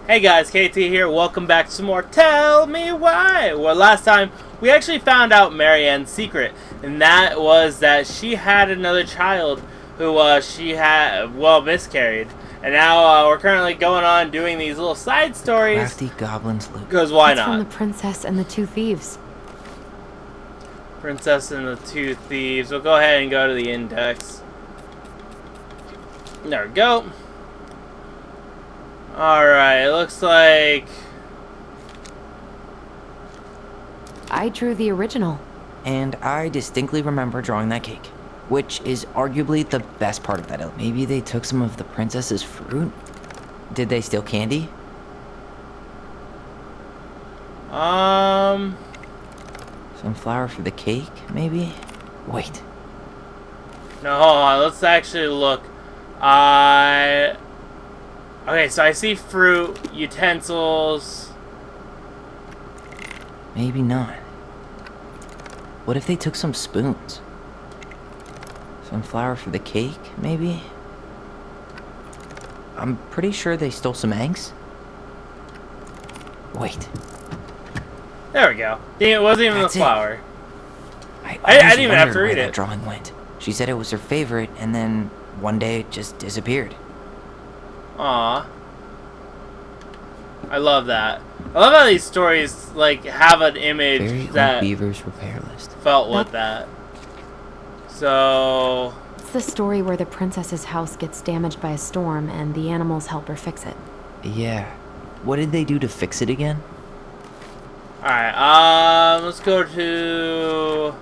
Hey guys, KT here. Welcome back to some more Tell Me Why. Well, last time we actually found out Marianne's secret, and that was that she had another child who she had, well, miscarried. And now we're currently going on doing these little side stories. Crafty goblins loot. Because why It's not? from the Princess and the Two Thieves. Princess and the Two Thieves. We'll go ahead and go to the index. There we go. Alright, it looks like... I drew the original. And I distinctly remember drawing that cake, which is arguably the best part of that. Maybe they took some of the princess's fruit? Did they steal candy? Some flour for the cake, maybe? Wait. No, hold on. Let's actually look. Okay, so I see fruit, utensils. Maybe not. What if they took some spoons? Some flour for the cake, maybe? I'm pretty sure they stole some eggs. Wait. There we go. It wasn't even That's the it. flour. I didn't even have to read where it. that drawing went. She said it was her favorite, and then one day it just disappeared. Aw. I love that. I love how these stories, like, have an image Very that old beaver's repair list. felt with that. So... It's the story where the princess's house gets damaged by a storm and the animals help her fix it. Yeah. What did they do to fix it again? Alright, let's go to...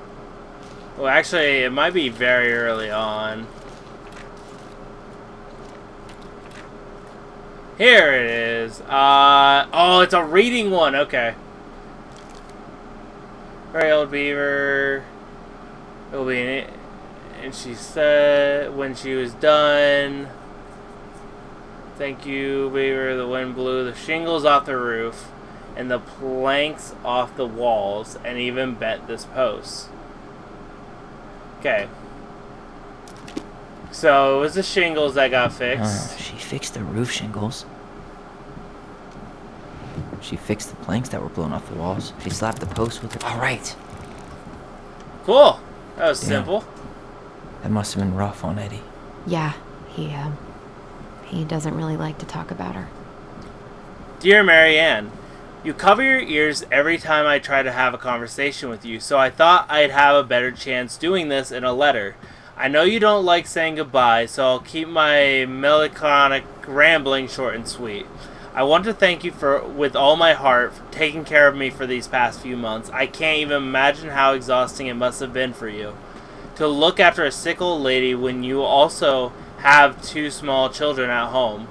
Well, actually, it might be very early on. Here it is. Oh, it's a reading one. Okay. Very old beaver. It'll be in it. And she said when she was done. Thank you, beaver. The wind blew the shingles off the roof and the planks off the walls and even bent this post. Okay. So it was the shingles that got fixed. She fixed the roof shingles. She fixed the planks that were blown off the walls. She slapped the posts with her. All right. Cool. That was Yeah. simple. That must have been rough on Eddie. Yeah, he doesn't really like to talk about her. Dear Marianne, you cover your ears every time I try to have a conversation with you, so I thought I'd have a better chance doing this in a letter. I know you don't like saying goodbye, so I'll keep my melancholic rambling short and sweet. I want to thank you with all my heart for taking care of me for these past few months. I can't even imagine how exhausting it must have been for you. To look after a sick old lady when you also have two small children at home.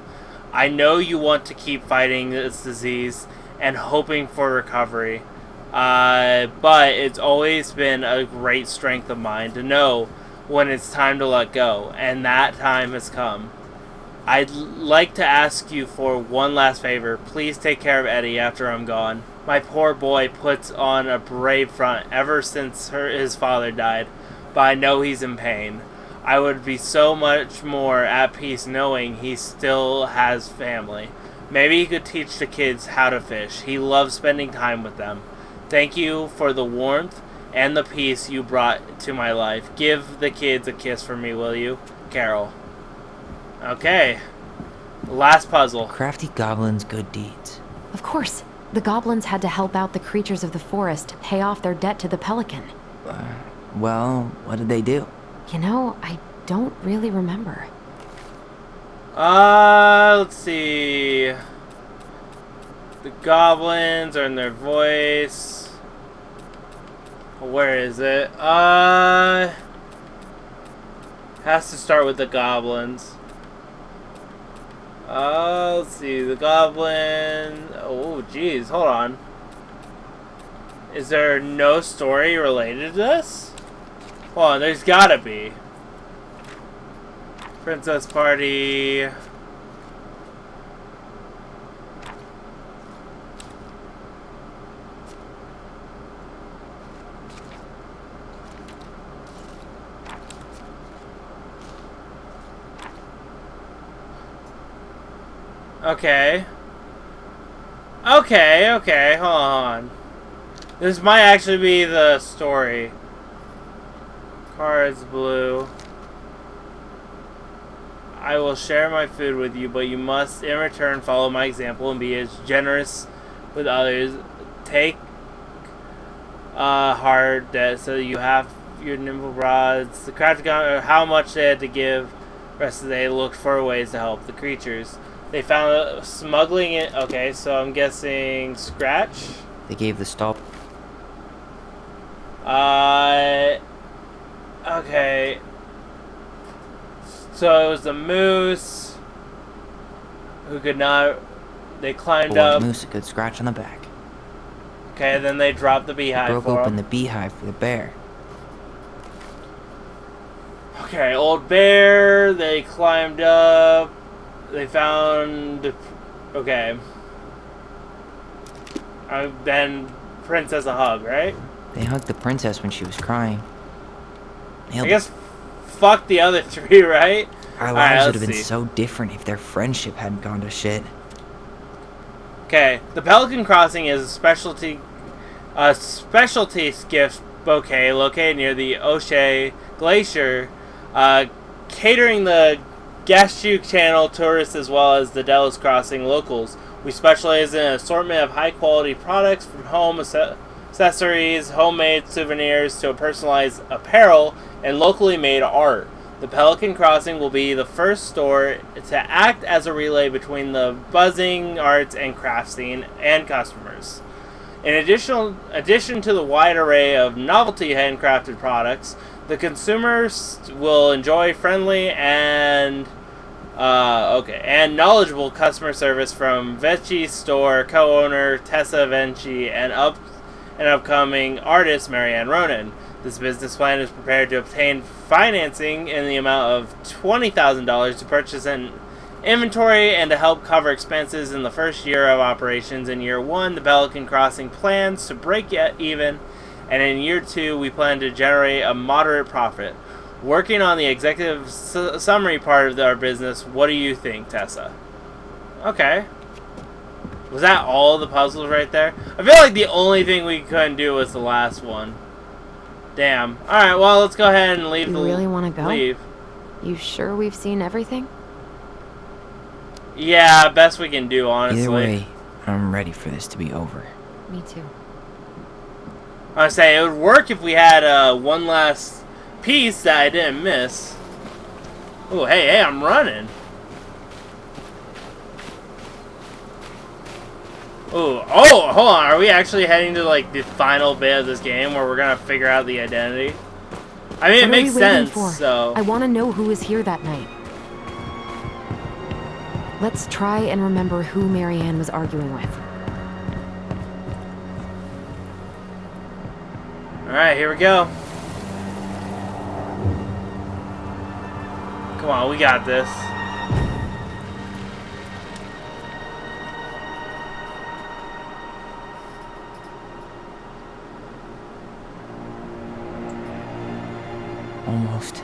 I know you want to keep fighting this disease and hoping for recovery. But it's always been a great strength of mine to know when it's time to let go, and that time has come. I'd like to ask you for one last favor. Please take care of Eddie after I'm gone. My poor boy puts on a brave front ever since his father died, but I know he's in pain. I would be so much more at peace knowing he still has family. Maybe he could teach the kids how to fish. He loves spending time with them. Thank you for the warmth and the peace you brought to my life. Give the kids a kiss for me, will you? Carol. Okay. Last puzzle. Crafty goblins' good deeds. Of course, the goblins had to help out the creatures of the forest to pay off their debt to the pelican. Well, what did they do? You know, I don't really remember. Let's see. The goblins are in their voice. Where is it? Has to start with the goblins. Let's see. The goblin. Oh, geez. Hold on. Is there no story related to this? Hold on. There's gotta be. Princess Party. Okay. Okay, hold on. This might actually be the story. Car is blue. I will share my food with you, but you must, in return, follow my example and be as generous with others. Take hard debt so that you have your nimble rods. The crowd how much they had to give. Rest of the day looked for ways to help the creatures. They found smuggling it. Okay, so I'm guessing Scratch. They gave the stop. Okay. So it was the moose who could not. They climbed up. Moose a good scratch on the back. Okay, then they dropped the beehive. Broke open the beehive for the bear. Okay, old bear. They climbed up. They found. Okay. Then princess a hug, right? They hugged the princess when she was crying. I guess fuck the other three, right? Our lives would have been so different if their friendship hadn't gone to shit. Okay, the Pelican Crossing is a specialty gift bouquet located near the O'Shea Glacier, catering the Gashu Channel tourists as well as the Delos Crossing locals. We specialize in an assortment of high-quality products from home accessories, homemade souvenirs, to personalized apparel and locally made art. The Pelican Crossing will be the first store to act as a relay between the buzzing arts and craft scene and customers. In addition to the wide array of novelty handcrafted products, the consumers will enjoy friendly and knowledgeable customer service from Vecchi store co-owner Tessa Venci and upcoming artist Marianne Ronan. This business plan is prepared to obtain financing in the amount of $20,000 to purchase an inventory and to help cover expenses in the first year of operations. In year 1, the Pelican Crossing plans to break even, and in year 2, we plan to generate a moderate profit. Working on the executive summary part of our business, what do you think, Tessa? Okay. Was that all the puzzles right there? I feel like the only thing we couldn't do was the last one. Damn. Alright, well, let's go ahead and leave. You really want to go? Leave. You sure we've seen everything? Yeah, best we can do, honestly. Either way, I'm ready for this to be over. Me too. I was saying, it would work if we had one last piece that I didn't miss. Oh, hey, I'm running. Oh, hold on. Are we actually heading to, like, the final bit of this game where we're gonna figure out the identity? I mean, it makes sense, so... I want to know who was here that night. Let's try and remember who Marianne was arguing with. Alright, here we go. Come on, we got this. Almost.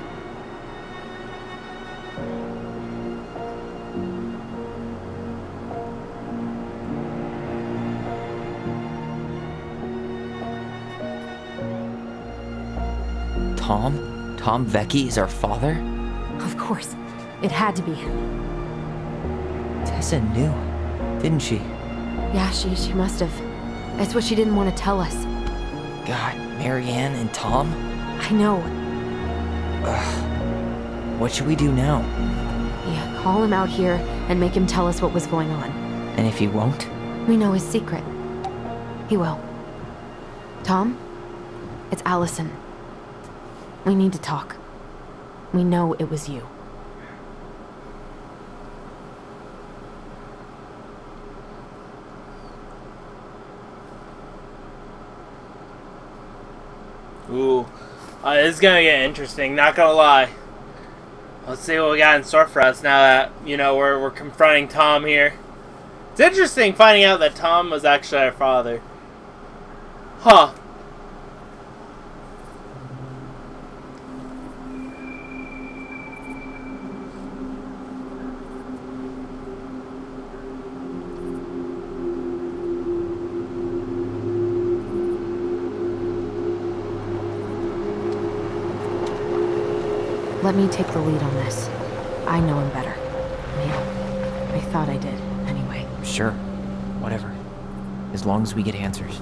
Tom? Tom Vecchi is our father? Of course. It had to be him. Tessa knew, didn't she? Yeah, she must have. That's what she didn't want to tell us. God, Marianne and Tom? I know. Ugh. What should we do now? Yeah, call him out here and make him tell us what was going on. And if he won't? We know his secret. He will. Tom? It's Alyson. We need to talk. We know it was you. Ooh. This is gonna get interesting, not gonna lie. Let's see what we got in store for us now that, you know, we're confronting Tom here. It's interesting finding out that Tom was actually our father. Huh. Let me take the lead on this. I know him better. I thought I did, anyway. Sure. Whatever. As long as we get answers.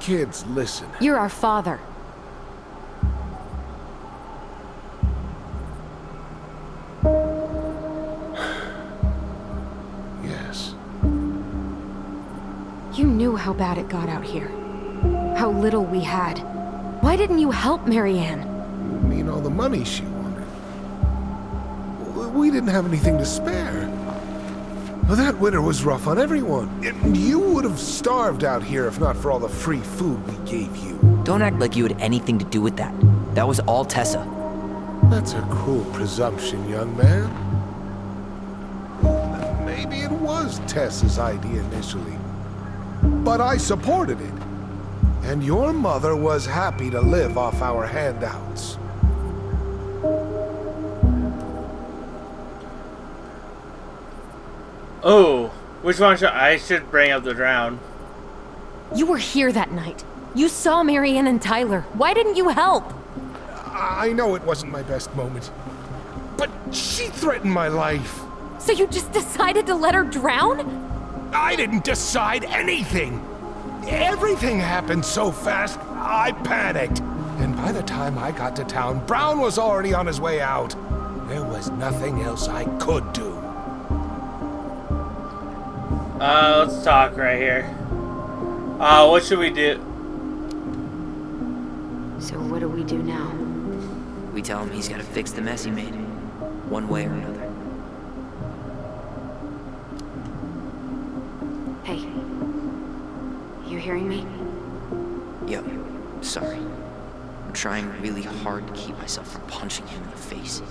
Kids, listen. You're our father. Yes. You knew how bad it got out here. How little we had. Why didn't you help Marianne? You mean all the money she wanted? We didn't have anything to spare. Well, that winter was rough on everyone. You would have starved out here if not for all the free food we gave you. Don't act like you had anything to do with that. That was all Tessa. That's a cruel presumption, young man. Maybe it was Tessa's idea initially. But I supported it. And your mother was happy to live off our handouts. Oh, which one should I bring up the drown? You were here that night. You saw Marianne and Tyler. Why didn't you help? I know it wasn't my best moment. But she threatened my life. So you just decided to let her drown? I didn't decide anything. Everything happened so fast, I panicked. And by the time I got to town, Brown was already on his way out. There was nothing else I could do. Let's talk right here. What should we do? So what do we do now? We tell him he's got to fix the mess he made. One way or another. Hey. You hearing me? Yo, sorry. I'm trying really hard to keep myself from punching him in the face.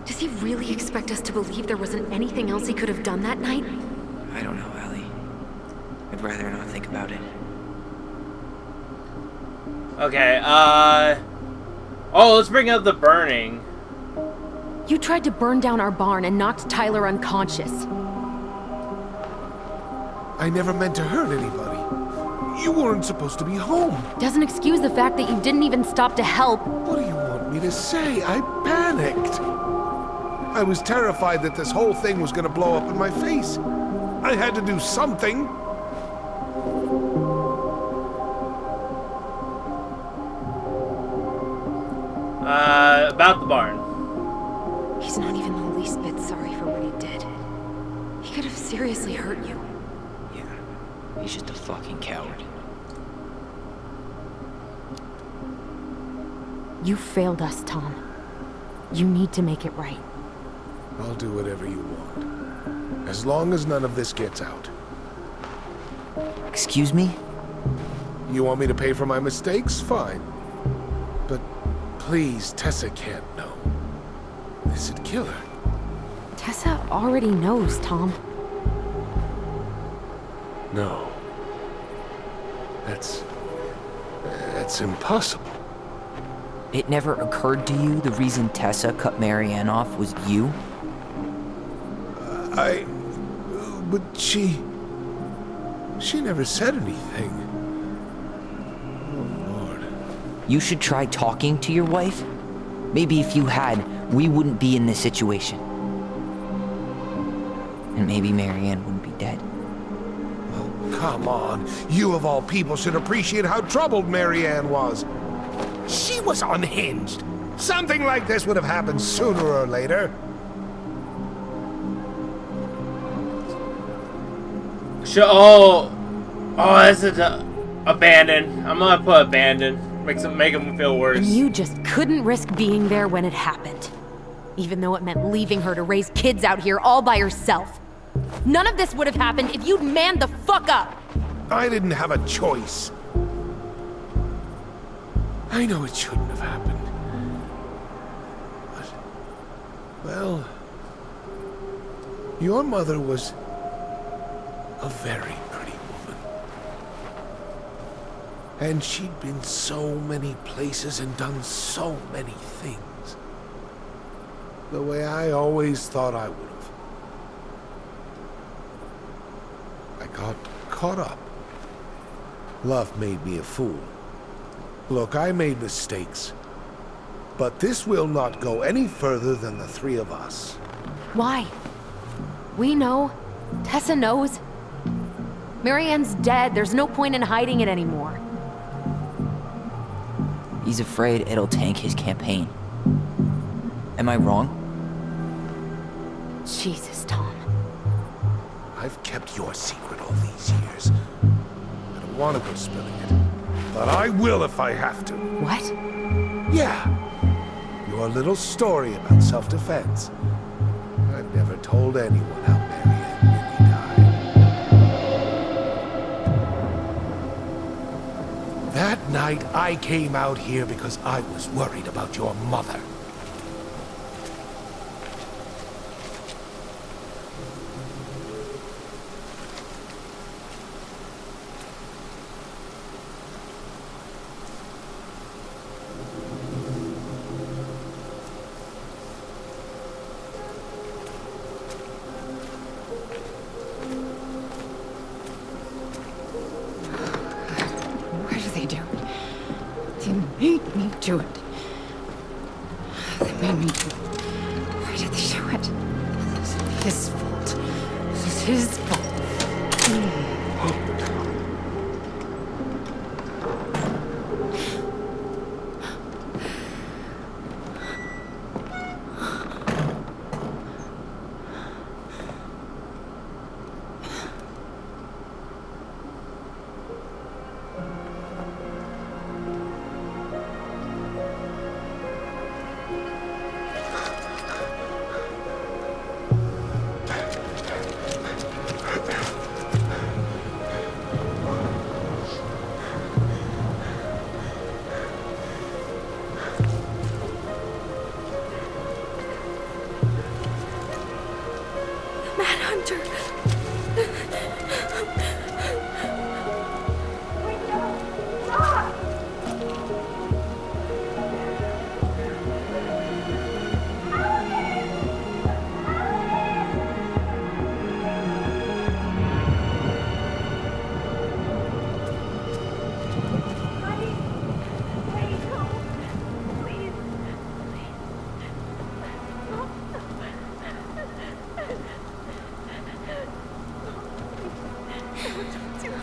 Does he really expect us to believe there wasn't anything else he could have done that night? I don't know, Allie. I'd rather not think about it. Okay, oh, let's bring up the burning. You tried to burn down our barn and knocked Tyler unconscious. I never meant to hurt anybody. You weren't supposed to be home. Doesn't excuse the fact that you didn't even stop to help. What do you want me to say? I panicked. I was terrified that this whole thing was gonna blow up in my face. I had to do something. About the barn. He's not even the least bit sorry for what he did. He could have seriously hurt you. Yeah, he's just a fucking coward. You failed us, Tom. You need to make it right. I'll do whatever you want. As long as none of this gets out. Excuse me? You want me to pay for my mistakes? Fine. But please, Tessa can't know. This'd kill her. Tessa already knows, Tom. No. That's impossible. It never occurred to you the reason Tessa cut Marianne off was you? But she never said anything. Oh, Lord. You should try talking to your wife. Maybe if you had, we wouldn't be in this situation. And maybe Marianne wouldn't be dead. Oh, come on. You of all people should appreciate how troubled Marianne was. She was unhinged. Something like this would have happened sooner or later. That's abandoned. I'm gonna put abandoned. Make him feel worse. And you just couldn't risk being there when it happened. Even though it meant leaving her to raise kids out here all by herself. None of this would have happened if you'd manned the fuck up! I didn't have a choice. I know it shouldn't have happened. Well, your mother was a very pretty woman. And she'd been so many places and done so many things. The way I always thought I would have. I got caught up. Love made me a fool. Look, I made mistakes. But this will not go any further than the three of us. Why? We know. Tessa knows. Marianne's dead. There's no point in hiding it anymore. He's afraid it'll tank his campaign. Am I wrong? Jesus, Tom. I've kept your secret all these years. I don't want to go spilling it. But I will if I have to. What? Yeah. Your little story about self-defense. I've never told anyone how Marianne really died. That night, I came out here because I was worried about your mother. Made me do it. They made me do it. Why did they do it? This is his fault. This is his fault.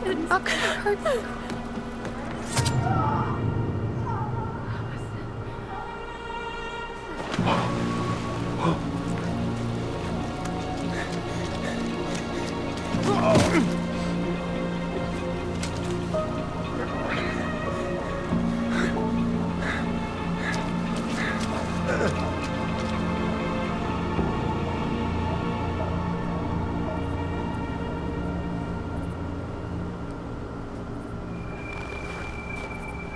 I'm not gonna hurt you.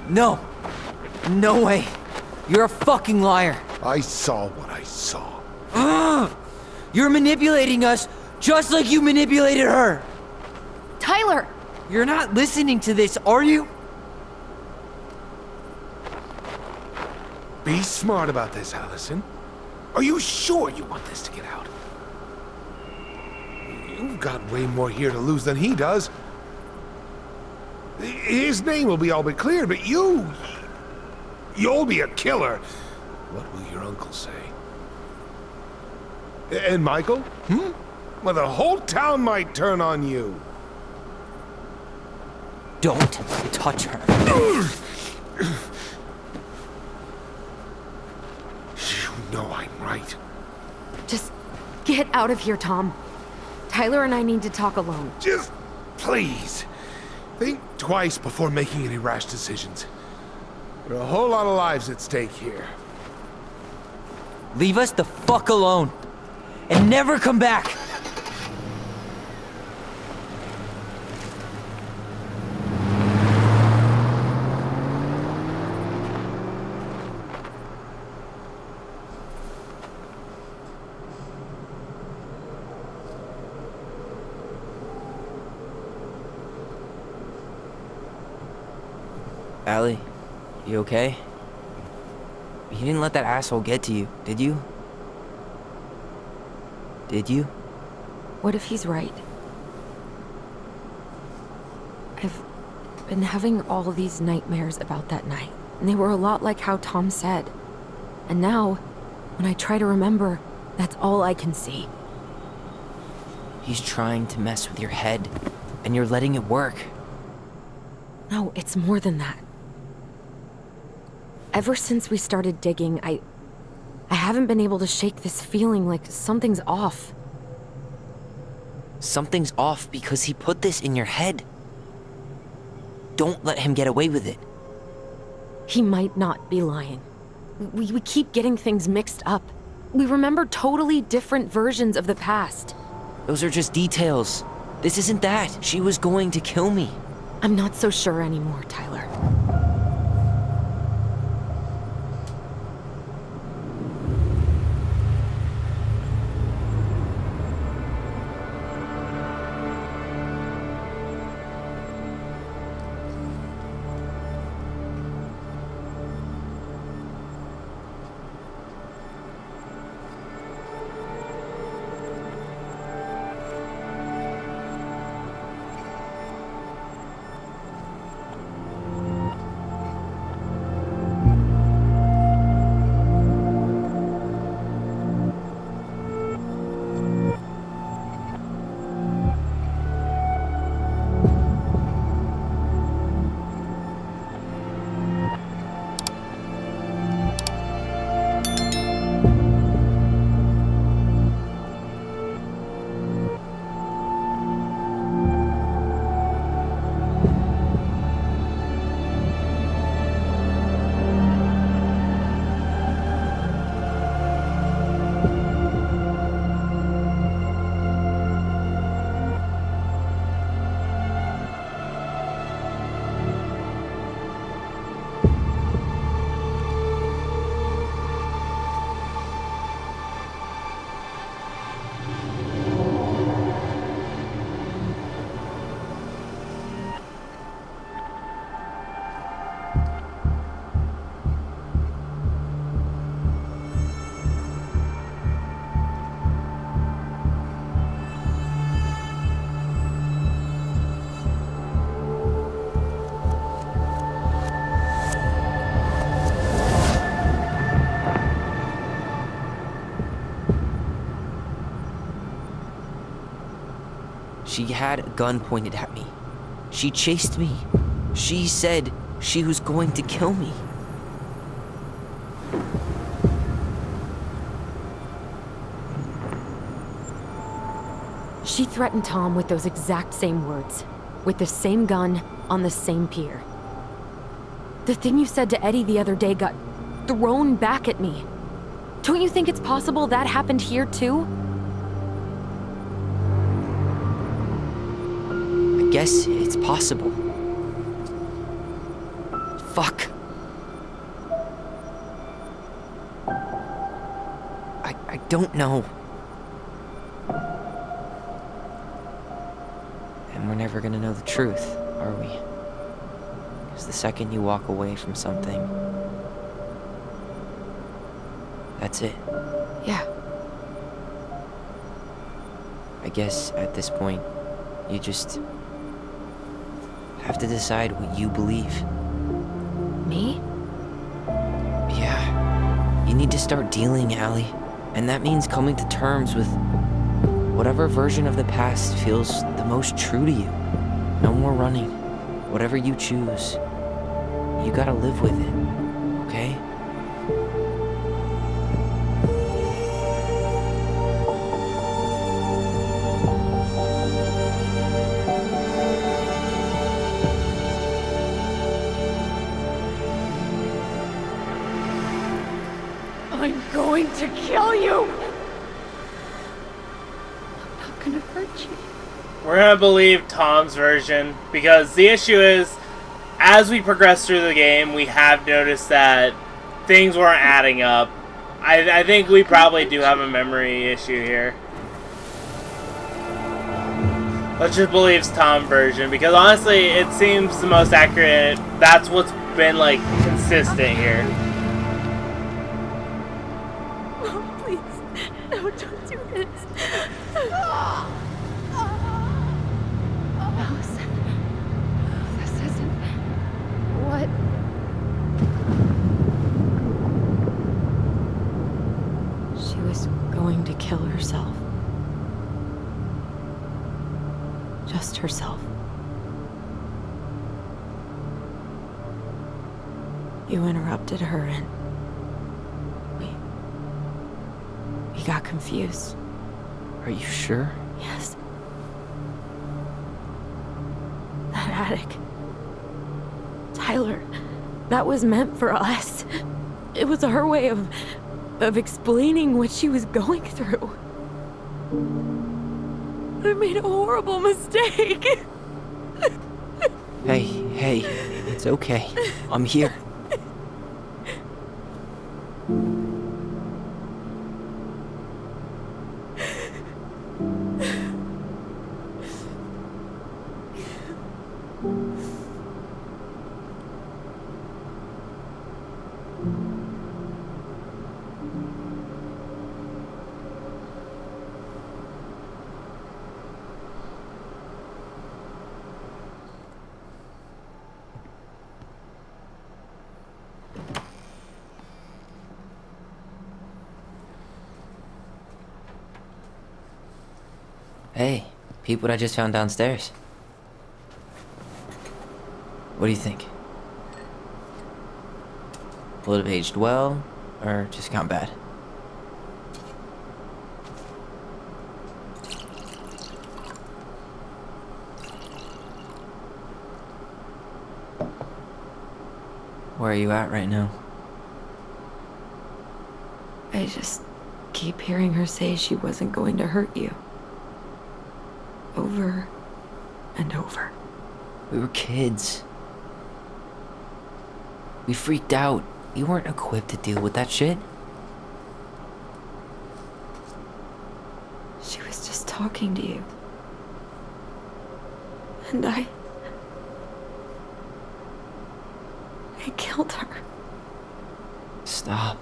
No! No way! You're a fucking liar! I saw what I saw. You're manipulating us just like you manipulated her! Tyler! You're not listening to this, are you? Be smart about this, Alyson. Are you sure you want this to get out? You've got way more here to lose than he does. His name will be all but cleared, but you'll be a killer. What will your uncle say? And Michael? Well, the whole town might turn on you. Don't touch her. You know I'm right. Just get out of here, Tom. Tyler and I need to talk alone. Just please. Think twice before making any rash decisions. There are a whole lot of lives at stake here. Leave us the fuck alone. And never come back! Allie, you okay? You didn't let that asshole get to you, did you? Did you? What if he's right? I've been having all these nightmares about that night, and they were a lot like how Tom said. And now, when I try to remember, that's all I can see. He's trying to mess with your head, and you're letting it work. No, it's more than that. Ever since we started digging, I haven't been able to shake this feeling like something's off. Something's off because he put this in your head. Don't let him get away with it. He might not be lying. We keep getting things mixed up. We remember totally different versions of the past. Those are just details. This isn't that. She was going to kill me. I'm not so sure anymore, Tyler. She had a gun pointed at me. She chased me. She said she was going to kill me. She threatened Tom with those exact same words, with the same gun, on the same pier. The thing you said to Eddie the other day got thrown back at me. Don't you think it's possible that happened here too? I guess it's possible. Fuck. I don't know. And we're never gonna know the truth, are we? Because the second you walk away from something, that's it. Yeah. I guess at this point, you just have to decide what you believe. Me? Yeah. You need to start dealing, Allie. And that means coming to terms with whatever version of the past feels the most true to you. No more running. Whatever you choose, you gotta live with it, okay? I'm going to kill you! I'm not gonna hurt you. We're gonna believe Tom's version, because the issue is, as we progress through the game, we have noticed that things weren't adding up. I think we probably do have a memory issue here. Let's just believe Tom's version, because honestly, it seems the most accurate. That's what's been like consistent here. Oh, please. No, don't do this. Alyson. This isn't... What? She was going to kill herself. Just herself. You interrupted her and... We got confused. Are you sure? Yes. That attic. Tyler, that was meant for us. It was her way of explaining what she was going through. I made a horrible mistake. Hey, it's okay. I'm here. Hey, peep what I just found downstairs. What do you think? Will it have aged well, or just gone bad? Where are you at right now? I just keep hearing her say she wasn't going to hurt you. Over and over. We were kids. We freaked out. You weren't equipped to deal with that shit. She was just talking to you. And I killed her. Stop.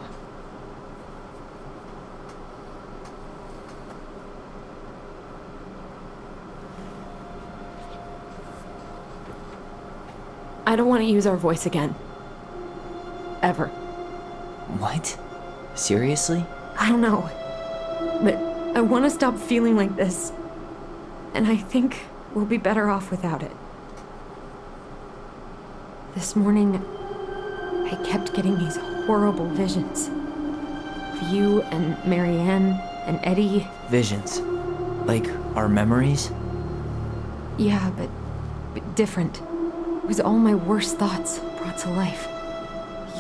I don't want to use our voice again. Ever. What? Seriously? I don't know. But I want to stop feeling like this. And I think we'll be better off without it. This morning, I kept getting these horrible visions. Of you and Marianne and Eddie. Visions? Like our memories? Yeah, but different. It was all my worst thoughts brought to life.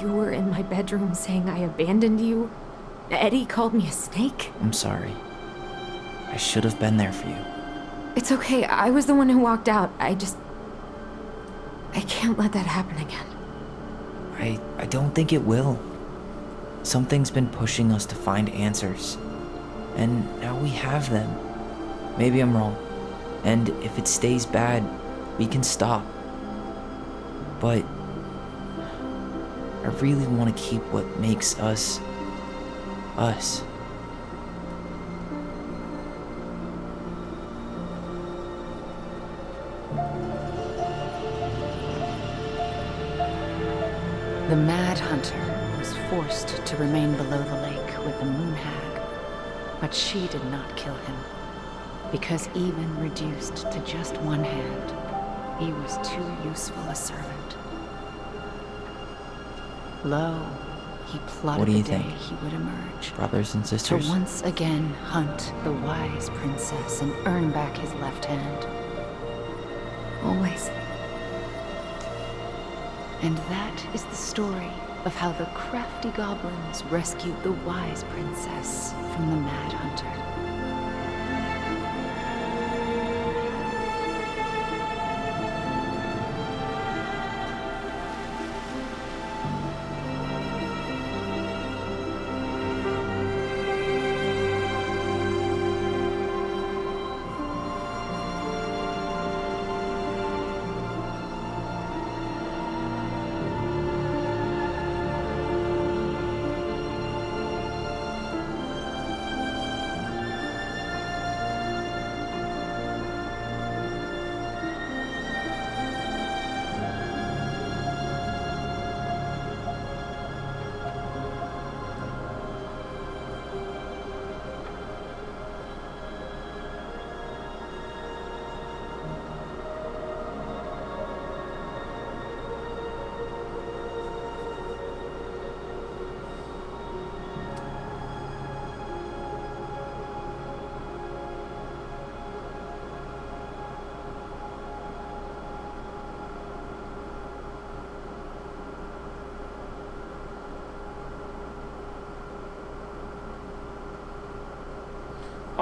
You were in my bedroom saying I abandoned you. Eddie called me a snake. I'm sorry. I should have been there for you. It's okay. I was the one who walked out. I can't let that happen again. I don't think it will. Something's been pushing us to find answers. And now we have them. Maybe I'm wrong. And if it stays bad, we can stop. But I really want to keep what makes us, us. The Mad Hunter was forced to remain below the lake with the Moon Hag, but she did not kill him, because even reduced to just one hand, he was too useful a servant. Lo, he plotted What do you the day think? he would emerge. Brothers and To sisters? once again hunt the wise princess and earn back his left hand. Always. And that is the story of how the crafty goblins rescued the wise princess from the Mad Hunter.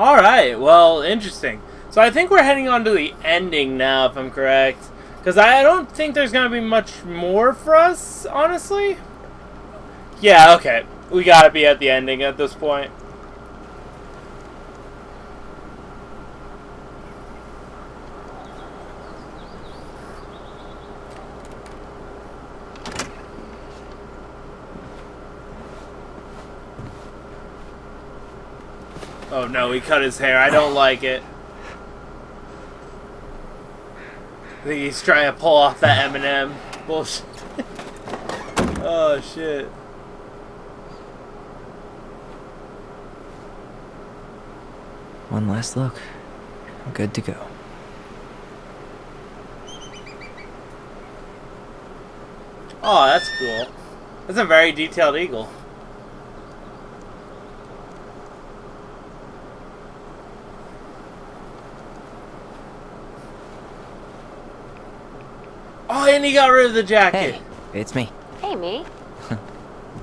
Alright, well, interesting. So I think we're heading on to the ending now, if I'm correct. Because I don't think there's going to be much more for us, honestly. Yeah, okay. We gotta be at the ending at this point. Oh no, he cut his hair. I don't like it. I think he's trying to pull off that Eminem bullshit. Oh shit. One last look. I'm good to go. Oh, that's cool. That's a very detailed eagle. Oh, and he got rid of the jacket. Hey, it's me. Hey, me.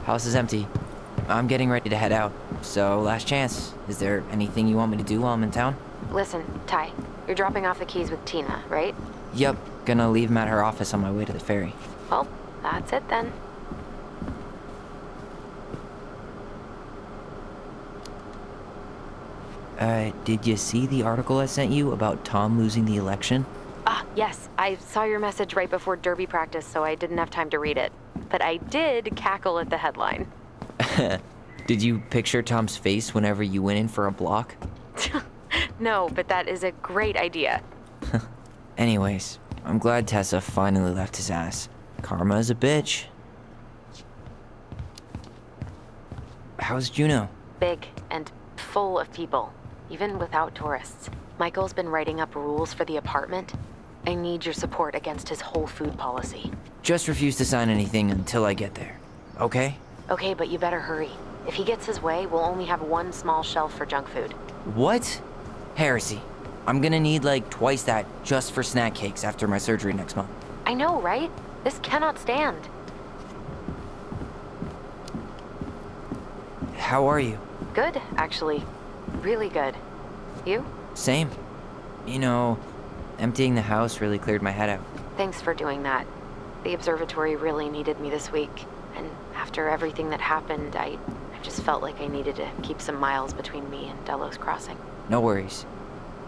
House is empty. I'm getting ready to head out. So, last chance. Is there anything you want me to do while I'm in town? Listen, Ty, you're dropping off the keys with Tina, right? Yup. Gonna leave them at her office on my way to the ferry. Well, that's it then. Did you see the article I sent you about Tom losing the election? Ah, yes. I saw your message right before derby practice, so I didn't have time to read it. But I did cackle at the headline. Did you picture Tom's face whenever you went in for a block? No, but that is a great idea. Anyways, I'm glad Tessa finally left his ass. Karma is a bitch. How's Juneau? Big and full of people, even without tourists. Michael's been writing up rules for the apartment. I need your support against his whole food policy. Just refuse to sign anything until I get there. Okay? Okay, but you better hurry. If he gets his way, we'll only have one small shelf for junk food. What? Heresy. I'm gonna need like twice that just for snack cakes after my surgery next month. I know, right? This cannot stand. How are you? Good, actually. Really good. You? Same. You know, emptying the house really cleared my head out. Thanks for doing that. The observatory really needed me this week. And after everything that happened, I just felt like I needed to keep some miles between me and Delos Crossing. No worries.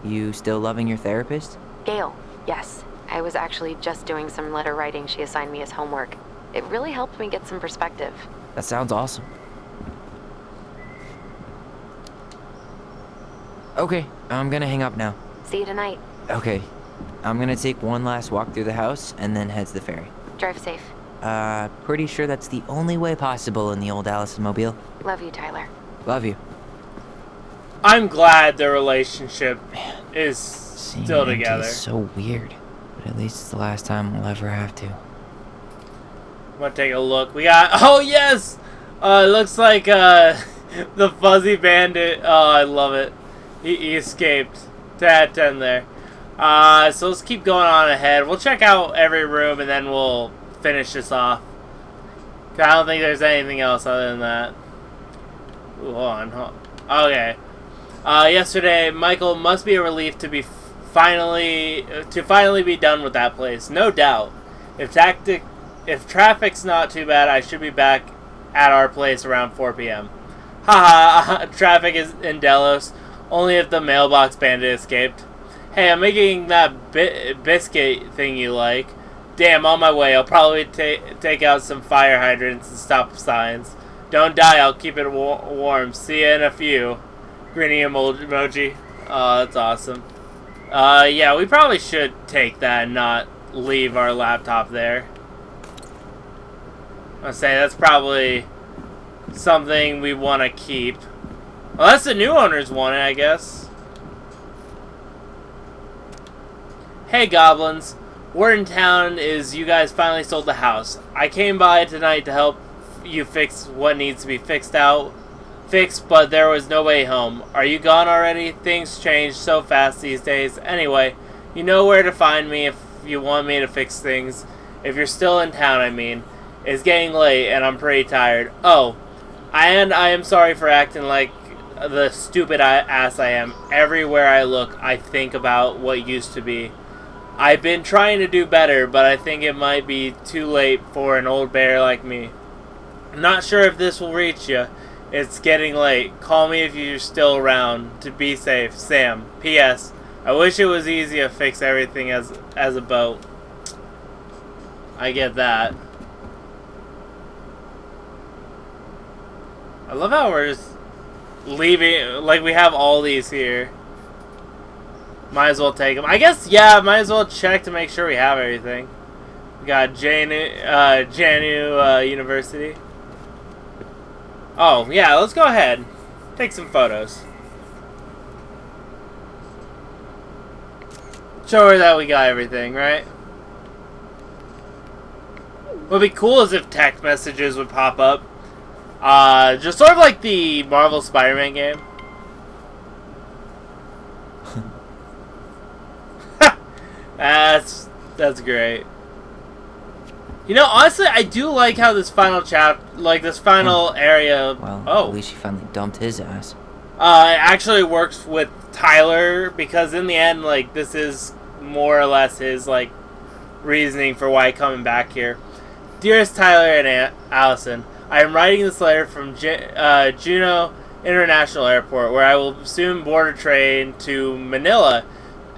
You still loving your therapist? Gail, yes. I was actually just doing some letter writing she assigned me as homework. It really helped me get some perspective. That sounds awesome. Okay, I'm gonna hang up now. See you tonight. Okay. I'm gonna take one last walk through the house and then head to the ferry. Drive safe. Pretty sure that's the only way possible in the old Alyson mobile. Love you, Tyler. Love you. I'm glad the relationship is Seeing still empty together. is so weird, but at least it's the last time we'll ever have to. I'm gonna take a look. We got. Oh yes! It looks like the fuzzy bandit. Oh, I love it. He escaped. 10 out of 10 there. So let's keep going on ahead. We'll check out every room and then we'll finish this off. 'Cause I don't think there's anything else other than that. Ooh, hold on. Okay. Yesterday, Michael must be a relief to finally be done with that place. No doubt. If traffic's not too bad, I should be back at our place around 4 p.m. Haha, traffic is in Delos. Only if the mailbox bandit escaped. Hey, I'm making that biscuit thing you like. Damn, on my way. I'll probably take out some fire hydrants and stop signs. Don't die, I'll keep it warm. See ya in a few. Grinny emoji. Oh, that's awesome. Yeah, we probably should take that and not leave our laptop there. I'll say that's probably something we want to keep. Unless the new owners want it, I guess. Hey, goblins. Word in town is you guys finally sold the house. I came by tonight to help you fix what needs to be fixed, but there was no way home. Are you gone already? Things change so fast these days. Anyway, you know where to find me if you want me to fix things. If you're still in town, I mean. It's getting late and I'm pretty tired. Oh, and I am sorry for acting like the stupid ass I am. Everywhere I look, I think about what used to be. I've been trying to do better, but I think it might be too late for an old bear like me. I'm not sure if this will reach you. It's getting late. Call me if you're still around. To be safe, Sam. P.S. I wish it was easy to fix everything as a boat. I get that. I love how we're just leaving, like we have all these here. Might as well take them. I guess, yeah, might as well check to make sure we have everything. We got Janu University. Oh, yeah, let's go ahead. Take some photos. Show her that we got everything, right? What would be cool is if text messages would pop up. Just sort of like the Marvel Spider-Man game. That's great. You know, honestly, I do like how this final area. Well, at least he finally dumped his ass. It actually works with Tyler because in the end, like, this is more or less his like reasoning for why coming back here. Dearest Tyler and Alyson, I am writing this letter from Juneau International Airport, where I will soon board a train to Manila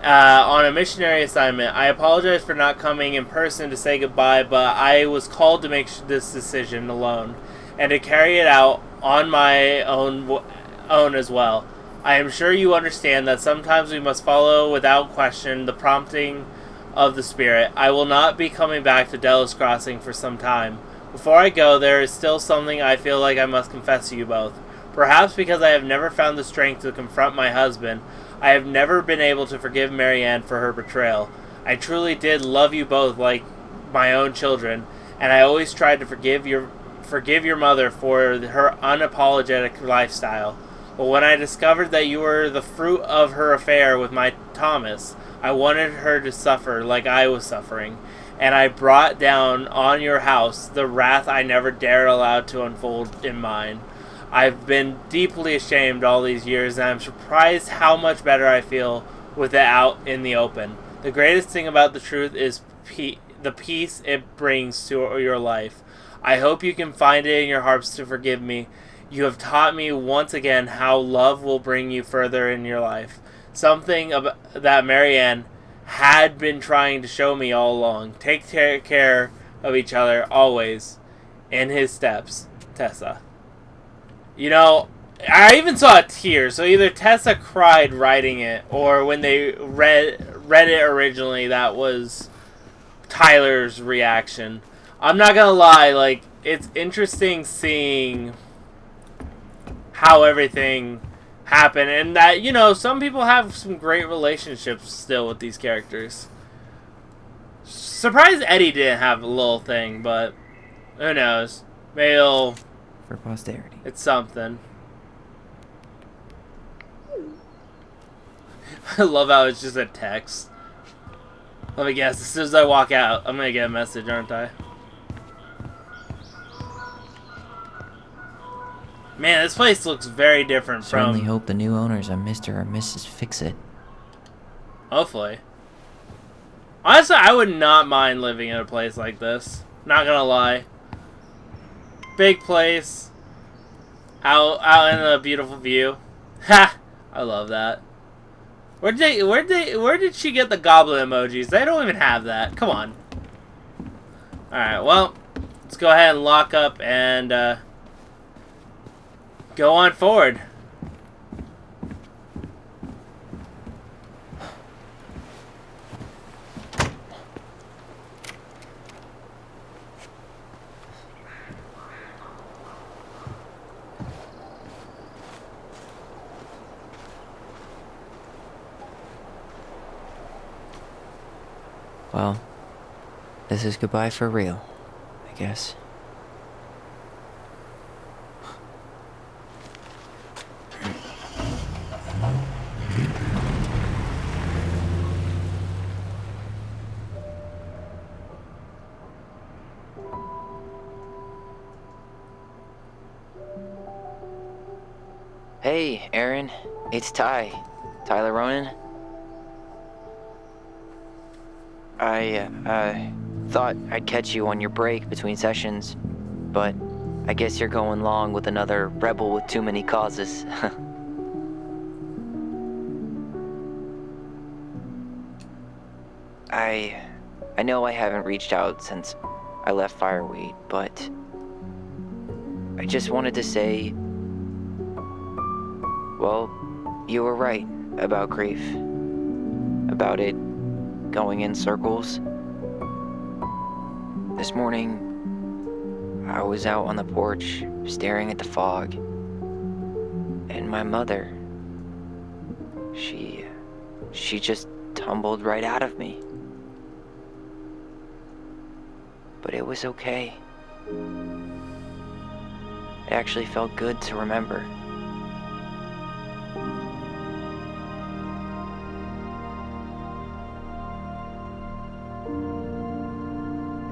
on a missionary assignment. I apologize for not coming in person to say goodbye, but I was called to make this decision alone and to carry it out on my own as well. I am sure you understand that sometimes we must follow without question the prompting of the Spirit. I will not be coming back to Delos Crossing for some time. Before I go, there is still something I feel like I must confess to you both. Perhaps because I have never found the strength to confront my husband, I have never been able to forgive Marianne for her betrayal. I truly did love you both like my own children, and I always tried to forgive your mother for her unapologetic lifestyle. But when I discovered that you were the fruit of her affair with my Thomas, I wanted her to suffer like I was suffering, and I brought down on your house the wrath I never dared allow to unfold in mine. I've been deeply ashamed all these years, and I'm surprised how much better I feel with it out in the open. The greatest thing about the truth is the peace it brings to your life. I hope you can find it in your hearts to forgive me. You have taught me once again how love will bring you further in your life. Something that Marianne had been trying to show me all along. Take care of each other always. In his steps, Tessa. You know, I even saw a tear, so either Tessa cried writing it, or when they read it originally, that was Tyler's reaction. I'm not gonna lie, like, it's interesting seeing how everything happened, and that, you know, some people have some great relationships still with these characters. Surprised Eddie didn't have a little thing, but who knows? Maybe it'll... for posterity. It's something. I love how it's just a text. Let me guess, as soon as I walk out, I'm gonna get a message, aren't I? Man, this place looks very different from... Certainly hope the new owners are Mr. or Mrs. Fix-It. Hopefully. Honestly, I would not mind living in a place like this. Not gonna lie. Big place. Out in a beautiful view. Ha! I love that. Where did she get the goblin emojis? They don't even have that. Come on. Alright, well, let's go ahead and lock up and go on forward. Well, this is goodbye for real, I guess. Hey, Aaron. It's Tyler Ronan. I thought I'd catch you on your break between sessions, but I guess you're going along with another rebel with too many causes. I know I haven't reached out since I left Fireweed, but I just wanted to say, well, you were right about grief, about it going in circles. This morning, I was out on the porch staring at the fog, and my mother, she just tumbled right out of me. But it was okay. It actually felt good to remember.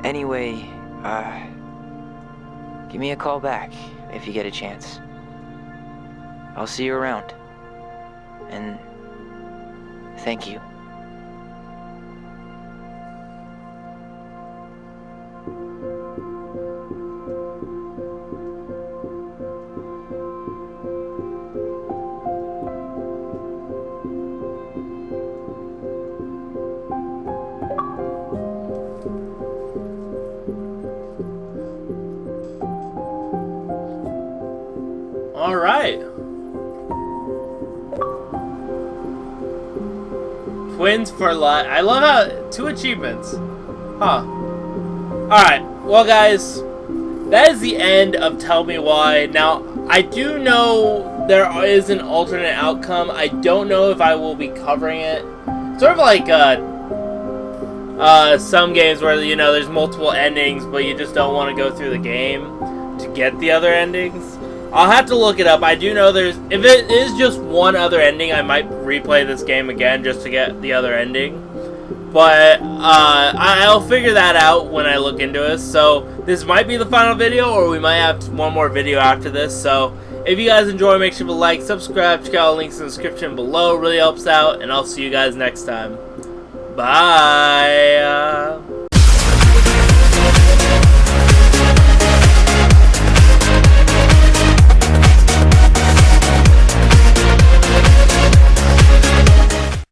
Anyway, give me a call back if you get a chance. I'll see you around. And thank you. Alright. Twins for life. I love how 2 achievements. Huh. Alright. Well, guys, that is the end of Tell Me Why. Now, I do know there is an alternate outcome. I don't know if I will be covering it. Sort of like some games where, you know, there's multiple endings, but you just don't want to go through the game to get the other endings. I'll have to look it up. I do know there's... If it is just one other ending, I might replay this game again just to get the other ending. But, I'll figure that out when I look into it. So, this might be the final video, or we might have one more video after this. So, if you guys enjoy, make sure to like, subscribe, check out the links in the description below. It really helps out, and I'll see you guys next time. Bye!